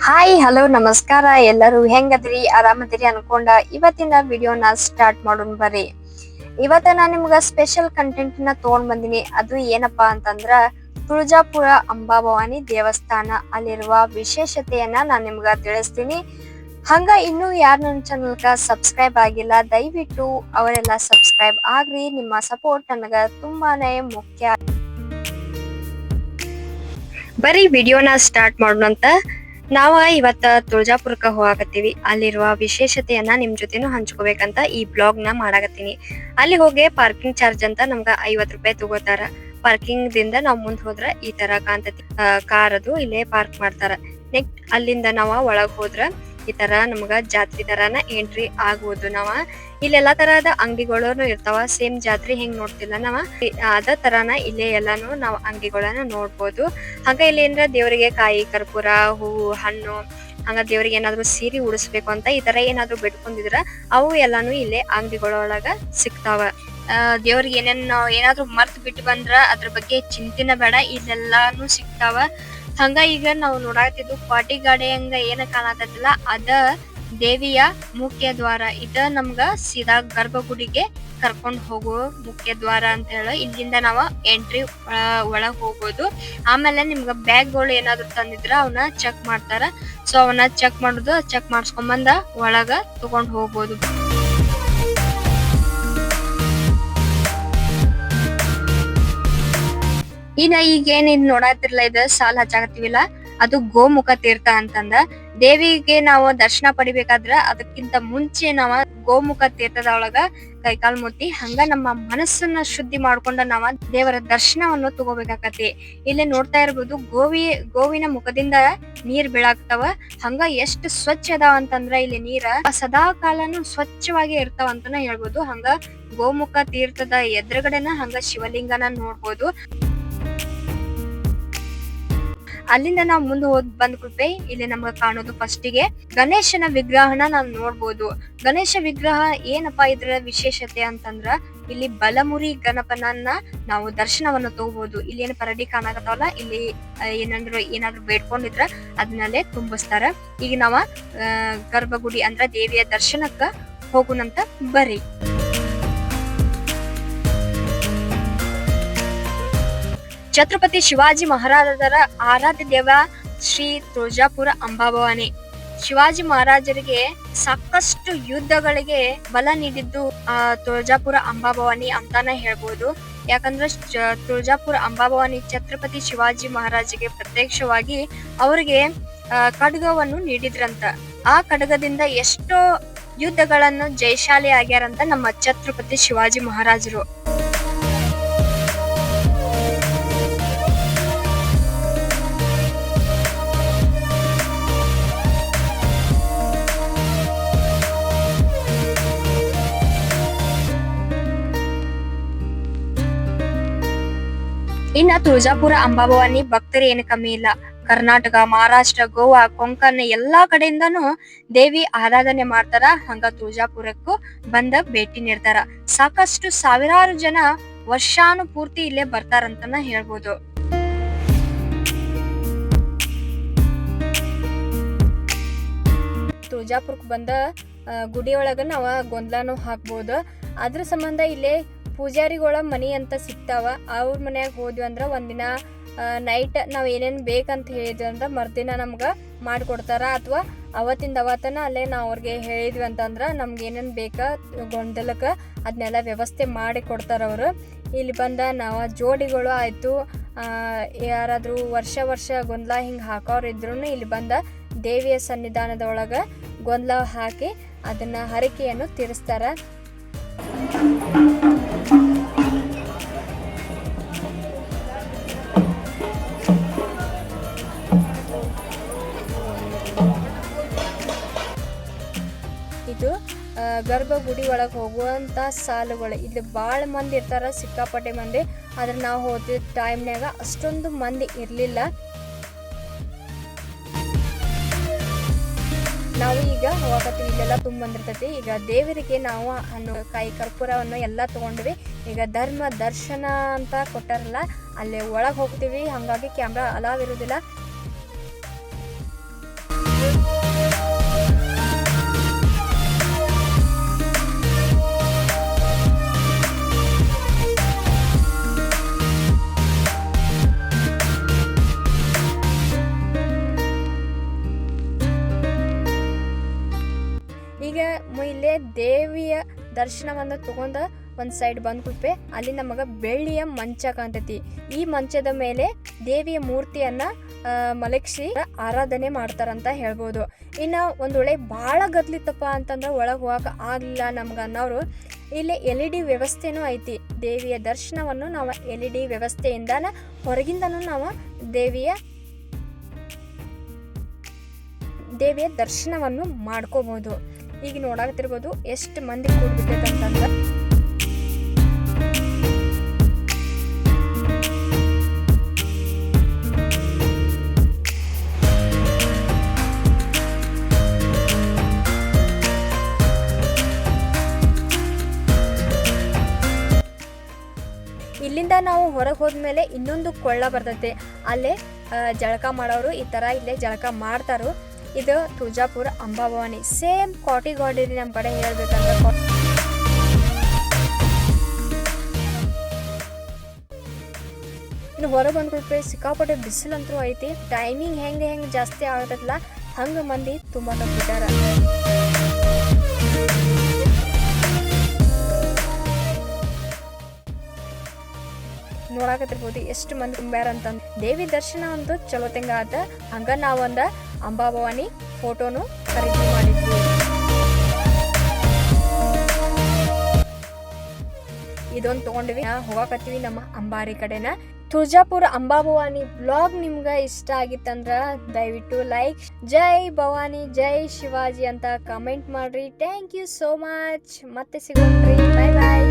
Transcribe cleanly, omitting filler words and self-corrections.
Hi hello ನಮಸ್ಕಾರ. ಎಲ್ಲರೂ ಹೆಂಗದ್ರಿ, ಆರಾಮದಿರಿ ಅನ್ಕೊಂಡ ಇವತ್ತಿನ ವಿಡಿಯೋನ ಸ್ಟಾರ್ಟ್ ಮಾಡೋಣ ಬರ್ರಿ. ಇವತ್ತ ನಾನು ನಿಮ್ಗ ಸ್ಪೆಷಲ್ ಕಂಟೆಂಟ್ ನ ತಗೊಂಡ್ ಬಂದಿನಿ. ಅದು ಏನಪ್ಪಾ ಅಂತಂದ್ರ ತುಳಜಾಪುರ ಅಂಬಾಭವಾನಿ ದೇವಸ್ಥಾನ ಅಲ್ಲಿರುವ ವಿಶೇಷತೆಯನ್ನ ನಾನು ನಿಮ್ಗ ತಿಳಿಸ್ತೀನಿ. ಹಂಗ ಇನ್ನು ಯಾರು ನನ್ನ ಚಾನಲ್ಗ ಸಬ್ಸ್ಕ್ರೈಬ್ ಆಗಿಲ್ಲ, ದಯವಿಟ್ಟು ಅವರೆಲ್ಲ ಸಬ್ಸ್ಕ್ರೈಬ್ ಆಗ್ರಿ. ನಿಮ್ಮ ಸಪೋರ್ಟ್ ನನಗ ತುಂಬಾನೇ ಮುಖ್ಯ. ಬರೀ ವಿಡಿಯೋನ ಸ್ಟಾರ್ಟ್ ಮಾಡೋಣಂತ. ನಾವ ಇವತ್ತ ತುಳಜಾಪುರಕ್ಕ ಹೋಗಾಕತ್ತೀವಿ. ಅಲ್ಲಿರುವ ವಿಶೇಷತೆಯನ್ನ ನಿಮ್ ಜೊತೆನು ಹಂಚ್ಕೋಬೇಕಂತ ಈ ಬ್ಲಾಗ್ ನ ಮಾಡಾಕತ್ತೀನಿ. ಅಲ್ಲಿ ಹೋಗಿ ಪಾರ್ಕಿಂಗ್ ಚಾರ್ಜ್ ಅಂತ ನಮ್ಗ 50 ರೂಪಾಯಿ ತಗೋತಾರ. ಪಾರ್ಕಿಂಗ್ ದಿಂದ ನಾವ್ ಮುಂದ್ ಹೋದ್ರ ಈ ತರ ಕಾಣ್ತತಿ. ಕಾರ್ ಅದು ಇಲ್ಲೇ ಪಾರ್ಕ್ ಮಾಡ್ತಾರ. ನೆಕ್ಸ್ಟ್ ಅಲ್ಲಿಂದ ನಾವ ಒಳಗ್ ಹೋದ್ರ ಈ ತರ ನಮ್ಗ ಜಾತ್ರಿ ತರಾನ ಎಂಟ್ರಿ ಆಗ್ಬೋದು. ನಾವ ಇಲ್ಲೆಲ್ಲಾ ತರಹದ ಅಂಗಡಿಗಳು ಇರ್ತಾವ. ಸೇಮ್ ಜಾತ್ರೆ ಹೆಂಗ್ ನೋಡ್ತಿಲ್ಲ ನಾವ ಅದ ತರಾನ ಇಲ್ಲೇ ಎಲ್ಲಾನು ನಾವ್ ಅಂಗಡಿಗಳನ್ನ ನೋಡ್ಬೋದು. ಹಂಗ ಇಲ್ಲಿ ಏನ್ರ ದೇವರಿಗೆ ಕಾಯಿ ಕರ್ಪೂರ ಹೂವು ಹಣ್ಣು ಹಂಗ ದೇವ್ರಿಗೆ ಏನಾದ್ರು ಸೀರೆ ಉಡಿಸ್ಬೇಕು ಅಂತ ಈ ತರ ಏನಾದ್ರು ಬಿಟ್ಕೊಂಡಿದ್ರ ಅವು ಎಲ್ಲಾನು ಇಲ್ಲೇ ಅಂಗಡಿಗಳೊಳಗ ಸಿಗ್ತಾವ. ದೇವ್ರಿಗೆ ಏನಾದ್ರು ಮರ್ತ್ ಬಿಟ್ಟು ಬಂದ್ರ ಅದ್ರ ಬಗ್ಗೆ ಚಿಂತಿನ ಬೇಡ, ಇಲ್ಲೆಲ್ಲಾನು ಸಿಗ್ತಾವ. ಹಂಗ ಈಗ ನಾವು ನೋಡಾತಿದ್ದು ಪಾಟಿ ಗಾಡಿ ಹಂಗ ಏನ ಕಾಣತೈತಿಲ್ಲ ಅದ ದೇವಿಯ ಮುಖ್ಯ ದ್ವಾರ. ಇದ ನಮ್ಗ ಸೀದಾ ಗರ್ಭಗುಡಿಗೆ ಕರ್ಕೊಂಡ್ ಹೋಗೋ ಮುಖ್ಯ ದ್ವಾರ ಅಂತ ಹೇಳಿ ಇಲ್ಲಿಂದ ನಾವ ಎಂಟ್ರಿ ಒಳಗ್ ಹೋಗ್ಬೋದು. ಆಮೇಲೆ ನಿಮ್ಗ ಬ್ಯಾಗ್ಗಳು ಏನಾದ್ರು ತಂದಿದ್ರ ಅವನ್ನ ಚೆಕ್ ಮಾಡ್ತಾರ. ಸೊ ಅವನ್ನ ಚೆಕ್ ಮಾಡಿಸ್ಕೊಂಬಂದ ಒಳಗ ತಗೊಂಡ್ ಹೋಗ್ಬೋದು. ಇನ್ನ ಈಗ ಏನ್ ನೋಡಾತಿರ್ಲ ಇದ ಸಾಲ್ ಹಚ್ಚಾಕತ್ತೀವಿಲ್ಲ ಅದು ಗೋಮುಖ ತೀರ್ಥ ಅಂತಂದ. ದೇವಿಗೆ ನಾವು ದರ್ಶನ ಪಡಿಬೇಕಾದ್ರ ಅದಕ್ಕಿಂತ ಮುಂಚೆ ನಾವ ಗೋಮುಖ ತೀರ್ಥದ ಒಳಗ ಕೈಕಾಲ್ ಮುತ್ತಿ ಹಂಗ ನಮ್ಮ ಮನಸ್ಸನ್ನ ಶುದ್ಧಿ ಮಾಡ್ಕೊಂಡ ನಾವ ದೇವರ ದರ್ಶನವನ್ನು ತಗೋಬೇಕಾಕತಿ. ಇಲ್ಲಿ ನೋಡ್ತಾ ಇರ್ಬೋದು ಗೋವಿನ ಮುಖದಿಂದ ನೀರ್ ಬೀಳಾಕ್ತಾವ. ಹಂಗ ಎಷ್ಟು ಸ್ವಚ್ಛ ಅದಾವ ಅಂತಂದ್ರ ಇಲ್ಲಿ ನೀರ ಸದಾ ಕಾಲನು ಸ್ವಚ್ಛವಾಗಿ ಇರ್ತಾವ ಅಂತಾನ ಹೇಳ್ಬೋದು. ಹಂಗ ಗೋಮುಖ ತೀರ್ಥದ ಎದುರುಗಡೆನ ಹಂಗ ಶಿವಲಿಂಗನ ನೋಡ್ಬೋದು. ಅಲ್ಲಿಂದ ನಾವು ಮುಂದೆ ಬಂದ್ ಕೂತ್ವೆ ಇಲ್ಲಿ ನಮ್ಗ ಕಾಣೋದು ಫಸ್ಟಿಗೆ ಗಣೇಶನ ವಿಗ್ರಹನ ನಾವು ನೋಡ್ಬೋದು. ಗಣೇಶ ವಿಗ್ರಹ ಏನಪ್ಪಾ ಇದ್ರ ವಿಶೇಷತೆ ಅಂತಂದ್ರ ಇಲ್ಲಿ ಬಲಮುರಿ ಗಣಪನನ್ನ ನಾವು ದರ್ಶನವನ್ನು ತಗೋಬಹುದು. ಇಲ್ಲಿ ಏನ್ ಪರಡಿ ಕಾಣಕತ್ತಾವಲ್ಲ ಇಲ್ಲಿ ಏನಾದ್ರು ಬೇಡ್ಕೊಂಡಿದ್ರ ಅದನ್ನಲ್ಲೇ ತುಂಬಿಸ್ತಾರ. ಈಗ ನಾವ ಗರ್ಭಗುಡಿ ಅಂದ್ರ ದೇವಿಯ ದರ್ಶನಕ್ಕ ಹೋಗುನಂತ ಬರ್ರಿ. ಛತ್ರಪತಿ ಶಿವಾಜಿ ಮಹಾರಾಜರ ಆರಾಧ್ಯ ದೇವ ಶ್ರೀ ತುಳಜಾಪುರ ಅಂಬಾಭವಾನಿ. ಶಿವಾಜಿ ಮಹಾರಾಜರಿಗೆ ಸಾಕಷ್ಟು ಯುದ್ಧಗಳಿಗೆ ಬಲ ನೀಡಿದ್ದು ತುಳಜಾಪುರ ಅಂಬಾಭವಾನಿ ಅಂತಾನೆ ಹೇಳ್ಬೋದು. ಯಾಕಂದ್ರೆ ತುಳಜಾಪುರ ಅಂಬಾಭವಾನಿ ಛತ್ರಪತಿ ಶಿವಾಜಿ ಮಹಾರಾಜರಿಗೆ ಪ್ರತ್ಯಕ್ಷವಾಗಿ ಅವರಿಗೆ ಖಡ್ಗವನ್ನು ನೀಡಿದ್ರಂತ. ಆ ಖಡ್ಗದಿಂದ ಎಷ್ಟೋ ಯುದ್ಧಗಳನ್ನು ಜಯಶಾಲಿ ಆಗ್ಯಾರಂತ ನಮ್ಮ ಛತ್ರಪತಿ ಶಿವಾಜಿ ಮಹಾರಾಜರು. ಇನ್ನ ತುಳಜಾಪುರ ಅಂಬಾಭವಾನಿ ಭಕ್ತರು ಏನು ಕಮ್ಮಿ ಇಲ್ಲ. ಕರ್ನಾಟಕ, ಮಹಾರಾಷ್ಟ್ರ, ಗೋವಾ, ಕೊಂಕಣ್ ಎಲ್ಲಾ ಕಡೆಯಿಂದಾನು ದೇವಿ ಆರಾಧನೆ ಮಾಡ್ತಾರ. ಹಂಗ ತುಳಜಾಪುರಕ್ಕೂ ಬಂದ ಭೇಟಿ ನೀಡ್ತಾರ. ಸಾಕಷ್ಟು ಸಾವಿರಾರು ಜನ ವರ್ಷಾನುಪೂರ್ತಿ ಇಲ್ಲೇ ಬರ್ತಾರಂತನ ಹೇಳ್ಬೋದು. ತುಳಜಾಪುರಕ್ ಬಂದ ಗುಡಿಯೊಳಗ ನಾವ ಗೊಂದಲಾನು ಹಾಕ್ಬೋದು. ಅದ್ರ ಸಂಬಂಧ ಇಲ್ಲೇ ಪೂಜಾರಿಗಳ ಮನಿ ಅಂತ ಸಿಗ್ತಾವ. ಅವ್ರ ಮನ್ಯಾಗ ಹೋದ್ವಿ ಅಂದ್ರ ಒಂದಿನ ನೈಟ್ ನಾವ್ ಏನೇನ್ ಬೇಕಂತ ಹೇಳಿದ್ವಿ ಅಂದ್ರ ಮರ್ದಿನ ನಮ್ಗ ಮಾಡ್ಕೊಡ್ತಾರ. ಅಥವಾ ಅವತ್ತಿಂದ ಅವತ್ತನ ಅಲ್ಲೇ ನಾವ್ ಅವ್ರಿಗೆ ಹೇಳಿದ್ವಿ ಅಂತಂದ್ರ ನಮ್ಗೆ ಏನೇನ್ ಬೇಕ ಗೊಂದಲಕ್ಕ ಅದನ್ನೆಲ್ಲ ವ್ಯವಸ್ಥೆ ಮಾಡಿ ಕೊಡ್ತಾರ ಅವ್ರು. ಇಲ್ಲಿ ಬಂದ ನಾವ ಜೋಡಿಗಳು ಆಯ್ತು ಯಾರಾದ್ರೂ ವರ್ಷ ಗೊಂದಲ ಹಿಂಗ್ ಹಾಕೋರ್ ಇದ್ರು ಇಲ್ಲಿ ಬಂದ ದೇವಿಯ ಸನ್ನಿಧಾನದ ಒಳಗ ಗೊಂದಲ ಹಾಕಿ ಅದನ್ನ ಹರಕೆಯನ್ನು ತೀರಿಸ್ತಾರ. ಇದು ಗರ್ಭಗುಡಿ ಒಳಗೆ ಹೋಗುವಂತ ಸಾಲುಗಳು. ಇಲ್ಲಿ ಭಾಳ ಮಂದಿ ಇರ್ತಾರ, ಸಿಕ್ಕಾಪಟ್ಟೆ ಮಂದಿ. ಆದ್ರೆ ನಾವು ಹೋದ ಟೈಮ್ನಾಗ ಅಷ್ಟೊಂದು ಮಂದಿ ಇರ್ಲಿಲ್ಲ. ನಾವು ಈಗ ಹೋಗತ್ತೀವಿ, ಇಲ್ಲೆಲ್ಲ ತುಂಬ ಬಂದಿರ್ತೈತಿ. ಈಗ ದೇವರಿಗೆ ನಾವು ಹಣ್ಣು ಕಾಯಿ ಕರ್ಪೂರವನ್ನು ಎಲ್ಲ ತಗೊಂಡ್ವಿ. ಈಗ ಧರ್ಮ ದರ್ಶನ ಅಂತ ಕೊಟ್ಟಾರಲ್ಲ ಅಲ್ಲೇ ಒಳಗೆ ಹೋಗ್ತೀವಿ. ಹಾಗಾಗಿ ಕ್ಯಾಮ್ರಾ ಅಲಾವ್ ಇರೋದಿಲ್ಲ. ದೇವಿಯ ದರ್ಶನವನ್ನು ತಗೊಂಡ ಒಂದು ಸೈಡ್ ಬಂದ ಕೂಡ್ಪೆ ಅಲ್ಲಿ ನಮಗೆ ಬೆಳ್ಳಿಯ ಮಂಚ ಕಾಣ್ತೈತಿ. ಈ ಮಂಚದ ಮೇಲೆ ದೇವಿಯ ಮೂರ್ತಿಯನ್ನ ಮಲಗಿಸಿ ಆರಾಧನೆ ಮಾಡ್ತಾರಂತ ಹೇಳ್ಬೋದು. ಇನ್ನು ಒಂದು ವೇಳೆ ಭಾಳ ಗದ್ಲಿತ್ತಪ್ಪ ಅಂತಂದ್ರೆ ಒಳಗೆ ಹೋಗಕ್ಕೆ ಆಗಲಿಲ್ಲ ನಮ್ಗೆ ಅನ್ನೋರು ಇಲ್ಲಿ LED ವ್ಯವಸ್ಥೆನೂ ಐತಿ. ದೇವಿಯ ದರ್ಶನವನ್ನು ನಾವು LED ವ್ಯವಸ್ಥೆಯಿಂದಾನ ಹೊರಗಿಂದನೂ ನಾವು ದೇವಿಯ ದರ್ಶನವನ್ನು ಮಾಡ್ಕೋಬಹುದು. ಈಗ ನೋಡಾಕತ್ತಿರ್ಬೋದು ಎಷ್ಟು ಮಂದಿ ಕೂಡ್ಬಿಟ್ಟೈತೆ ಅಂತಂದ್ರೆ. ಇಲ್ಲಿಂದ ನಾವು ಹೊರಗೆ ಹೋದ್ಮೇಲೆ ಇನ್ನೊಂದು ಕೊಳ್ಳ ಬರ್ತೈತೆ. ಅಲ್ಲೇ ಜಳಕ ಮಾಡೋರು ಈ ಥರ ಇಲ್ಲೇ ಜಳಕ ಮಾಡ್ತಾರೋ. ಇದು ತುಳಜಾಪುರ ಅಂಬಾಭವಾನಿ. ಸೇಮ್ ಕಾಟಿಗೋಡಿ ನಮ್ಮ ಕಡೆ ಹೇಳ್ಬೇಕಂದ್ರೆ ಇನ್ನು ಹೊರಗೆ ಬಂದ್ಬಿಟ್ರೆ ಸಿಕ್ಕಾಪಟ್ಟೆ ಬಿಸಿಲಂತೂ ಐತಿ. ಟೈಮಿಂಗ್ ಹೆಂಗೆ ಜಾಸ್ತಿ ಆಗತ್ತಲ್ಲ ಹಂಗೆ ಮಂದಿ ತುಂಬ ಬಿಟ್ಟಾರ. ನೋಡಾಕತ್ತಿರ್ಬೋದು ಎಷ್ಟು ಮಂದಿ ತುಂಬ್ಯಾರ ಅಂತಂದು. ದೇವಿ ದರ್ಶನ ಅಂತೂ ಚಲೋ ತೆಂಗ ಆತ. ಹಂಗ ನಾವೊಂದ ಅಂಬಾಭವಾನಿ ಫೋಟೋನು ಖರೀದಿ ಮಾಡಿದ್ವಿ. ಇದೊಂದು ತೊಗೊಂಡ್ವಿ. ಹೋಗಾಕತ್ತೀವಿ ನಮ್ಮ ಅಂಬಾರಿ ಕಡೆನ. ತುಳಜಾಪುರ ಅಂಬಾಭವಾನಿ ಬ್ಲಾಗ್ ನಿಮ್ಗೆ ಇಷ್ಟ ಆಗಿತ್ತಂದ್ರ ದಯವಿಟ್ಟು ಲೈಕ್, ಜೈ ಭವಾನಿ ಜೈ ಶಿವಾಜಿ ಅಂತ ಕಮೆಂಟ್ ಮಾಡ್ರಿ. Thank you so much. ಮತ್ತೆ ಸಿಗೋಣ್ರಿ. ಬಾಯ್ ಬಾಯ್.